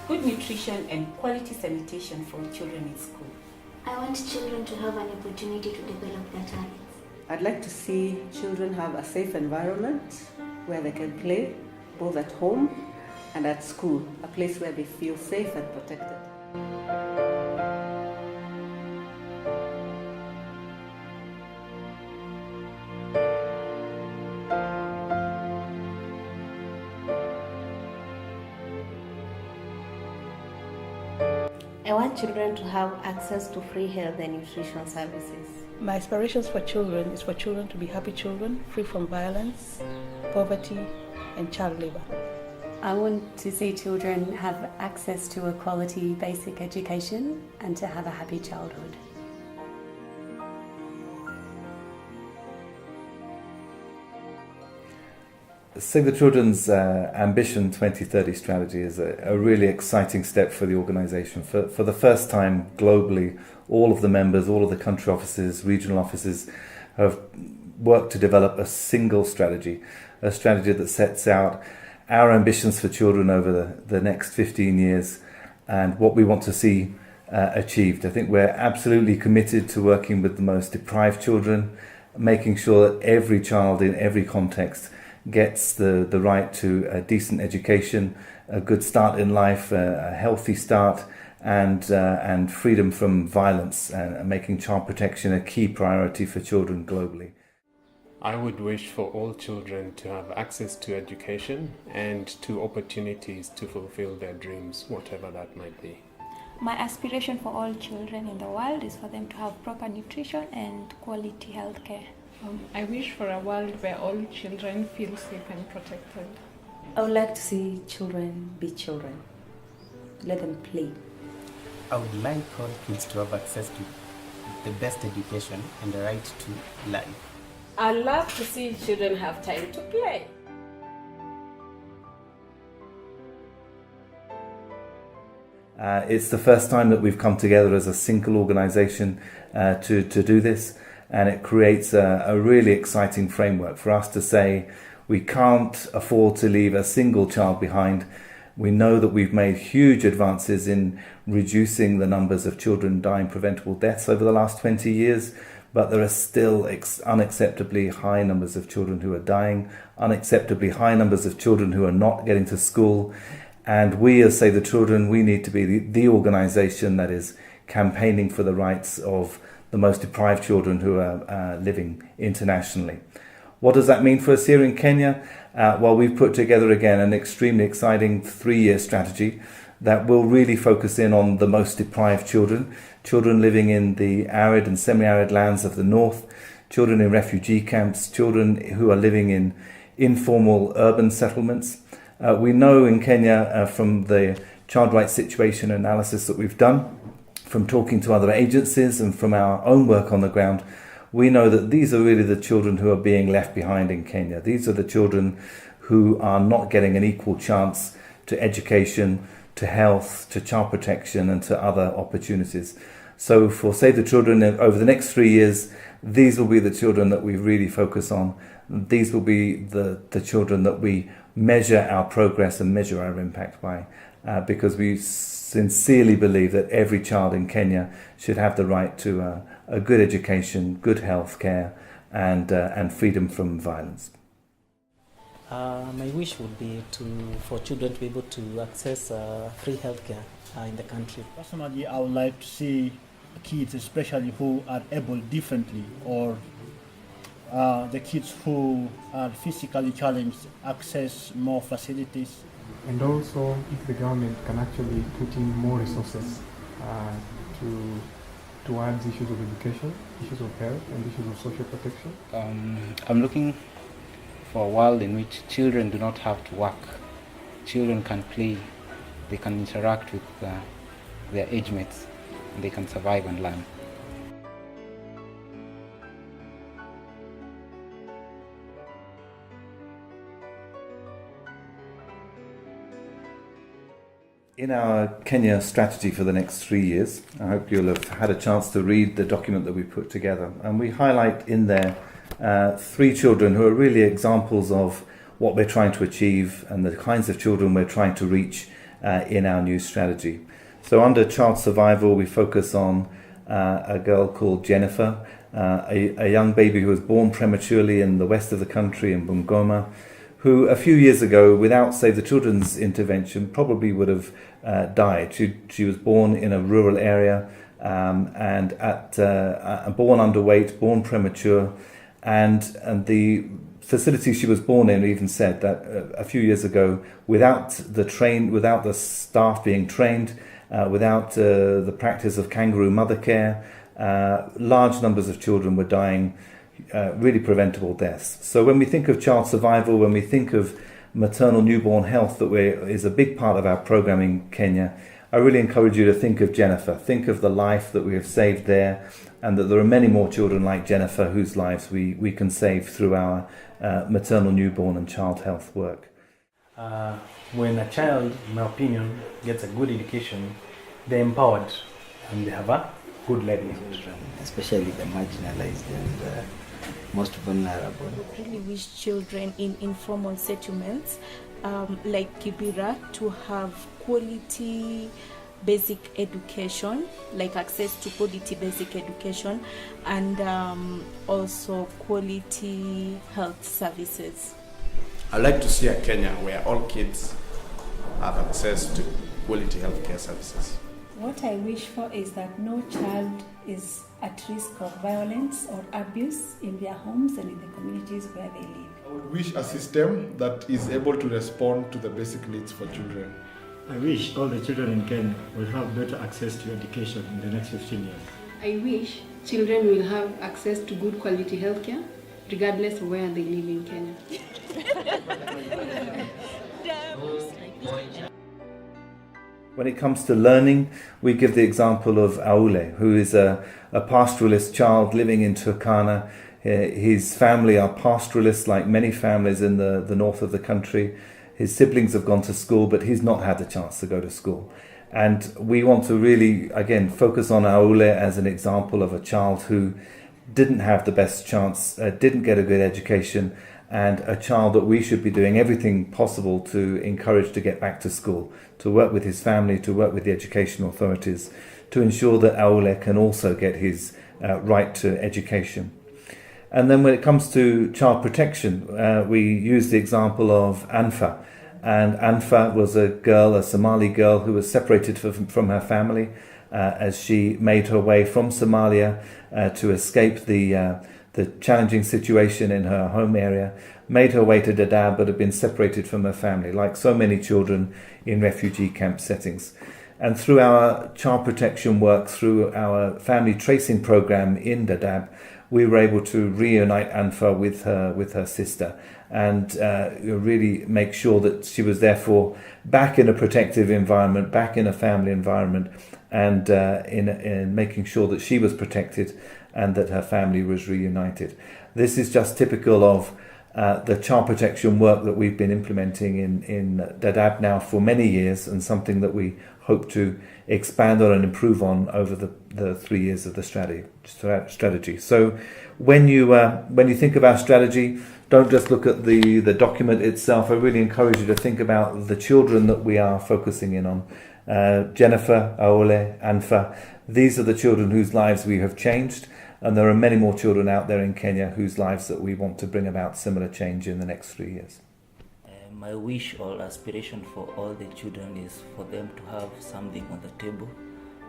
good nutrition and quality sanitation for children in school. I want children to have an opportunity to develop their talents. I'd like to see children have a safe environment where they can play, both at home and at school, a place where they feel safe and protected. I want children to have access to free health and nutrition services. My aspirations for children is for children to be happy children, free from violence, poverty, and child labor. I want to see children have access to a quality basic education and to have a happy childhood. Save the Children's Ambition 2030 strategy is a really exciting step for the organisation. For the first time globally, all of the members, all of the country offices, regional offices have worked to develop a single strategy, a strategy that sets out our ambitions for children over the next 15 years and what we want to see achieved. I think we're absolutely committed to working with the most deprived children, making sure that every child in every context gets the right to a decent education, a good start in life, a healthy start, and freedom from violence, and making child protection a key priority for children globally. I would wish for all children to have access to education and to opportunities to fulfill their dreams, whatever that might be. My aspiration for all children in the world is for them to have proper nutrition and quality health care. I wish for a world where all children feel safe and protected. I would like to see children be children. Let them play. I would like all kids to have access to the best education and the right to life. I love to see children have time to play. It's the first time that we've come together as a single organisation to do this, and it creates a really exciting framework for us to say we can't afford to leave a single child behind. We know that we've made huge advances in reducing the numbers of children dying preventable deaths over the last 20 years, but there are still unacceptably high numbers of children who are dying, unacceptably high numbers of children who are not getting to school. And we, as Save the Children, we need to be the organisation that is campaigning for the rights of the most deprived children who are living internationally. What does that mean for us here in Kenya? Well, we've put together again an extremely exciting 3-year strategy that will really focus in on the most deprived children, children living in the arid and semi-arid lands of the north, children in refugee camps, children who are living in informal urban settlements. We know in Kenya from the child rights situation analysis that we've done, from talking to other agencies and from our own work on the ground, we know that these are really the children who are being left behind in Kenya. These are the children who are not getting an equal chance to education, to health, to child protection and to other opportunities. So for Save the Children, over the next 3 years, these will be the children that we really focus on. These will be the children that we measure our progress and measure our impact by, because we sincerely believe that every child in Kenya should have the right to a good education, good health care, and freedom from violence. My wish would be for children to be able to access free healthcare in the country. Personally, I would like to see kids, especially who are able differently, or the kids who are physically challenged, access more facilities. And also, if the government can actually put in more resources towards issues of education, issues of health, and issues of social protection. I'm looking for a world in which children do not have to work. Children can play, they can interact with their age mates, and they can survive and learn. In our Kenya strategy for the next 3 years, I hope you'll have had a chance to read the document that we put together. And we highlight in there 3 children who are really examples of what we're trying to achieve and the kinds of children we're trying to reach in our new strategy. So under child survival, we focus on a girl called Jennifer, a young baby who was born prematurely in the west of the country in Bungoma, who a few years ago, without Save the Children's intervention, probably would have died. She was born in a rural area and born underweight, born premature, and the facility she was born in even said that a few years ago, without the staff being trained, without the practice of kangaroo mother care, large numbers of children were dying, really preventable deaths. So when we think of child survival, when we think of maternal newborn health, that is a big part of our program in Kenya, I really encourage you to think of Jennifer. Think of the life that we have saved there, and that there are many more children like Jennifer whose lives we can save through our maternal newborn and child health work. When a child, in my opinion, gets a good education, they're empowered and they have a good livelihood. Especially the marginalized and most vulnerable. I really wish children in informal settlements like Kibera to have quality basic education, like access to quality basic education, and also quality health services. I'd like to see a Kenya where all kids have access to quality healthcare services. What I wish for is that no child is at risk of violence or abuse in their homes and in the communities where they live. I would wish a system that is able to respond to the basic needs for children. I wish all the children in Kenya will have better access to education in the next 15 years. I wish children will have access to good quality healthcare regardless of where they live in Kenya. When it comes to learning, we give the example of Aule, who is a pastoralist child living in Turkana. His family are pastoralists, like many families in the north of the country. His siblings have gone to school, but he's not had the chance to go to school. And we want to really, again, focus on Aule as an example of a child who didn't have the best chance, didn't get a good education, and a child that we should be doing everything possible to encourage to get back to school, to work with his family, to work with the education authorities, to ensure that Aule can also get his right to education. And then when it comes to child protection, we use the example of Anfa. And Anfa was a girl, a Somali girl, who was separated from her family as she made her way from Somalia to escape the challenging situation in her home area, made her way to Dadaab, but had been separated from her family, like so many children in refugee camp settings. And through our child protection work, through our family tracing program in Dadaab, we were able to reunite Anfa with her sister, and really make sure that she was therefore back in a protective environment, back in a family environment, and in making sure that she was protected and that her family was reunited. This is just typical of the child protection work that we've been implementing in Dadaab now for many years, and something that we hope to expand on and improve on over the 3 years of the strategy. So when you think of our strategy, don't just look at the document itself. I really encourage you to think about the children that we are focusing in on. Jennifer, Aule, Anfa, these are the children whose lives we have changed, and there are many more children out there in Kenya whose lives that we want to bring about similar change in the next 3 years. My wish or aspiration for all the children is for them to have something on the table,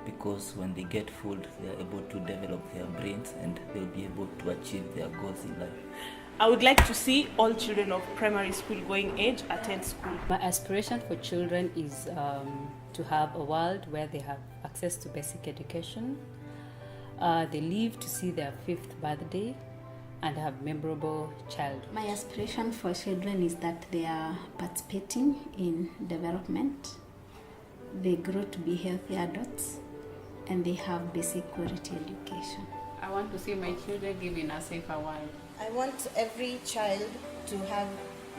because when they get food, they are able to develop their brains and they'll be able to achieve their goals in life. I would like to see all children of primary school going age attend school. My aspiration for children is to have a world where they have access to basic education. They live to see their 5th birthday and have memorable childhood. My aspiration for children is that they are participating in development, they grow to be healthy adults, and they have basic quality education. I want to see my children live in a safer world. I want every child to have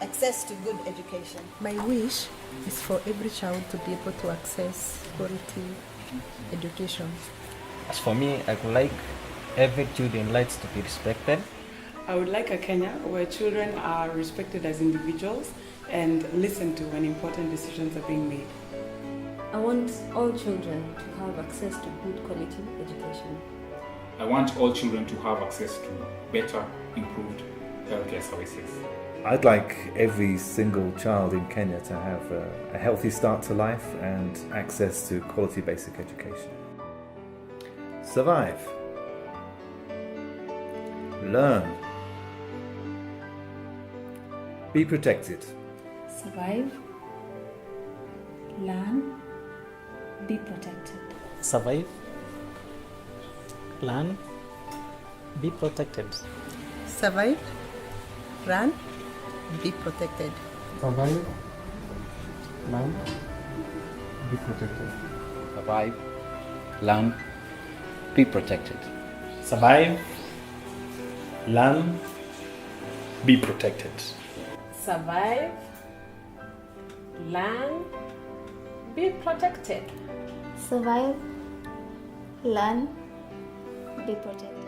access to good education. My wish is for every child to be able to access quality education. As for me, I would like every children rights to be respected. I would like a Kenya where children are respected as individuals and listened to when important decisions are being made. I want all children to have access to good quality education. I want all children to have access to better, improved healthcare services. I'd like every single child in Kenya to have a healthy start to life and access to quality basic education. Survive. Learn. Be protected. Survive, learn, be protected. Survive, learn, be protected. Survive, run, be protected. Survive, learn, be protected. Survive, learn, be protected. Survive, learn, be protected. Survive, learn, be protected. Survive, learn, be protected.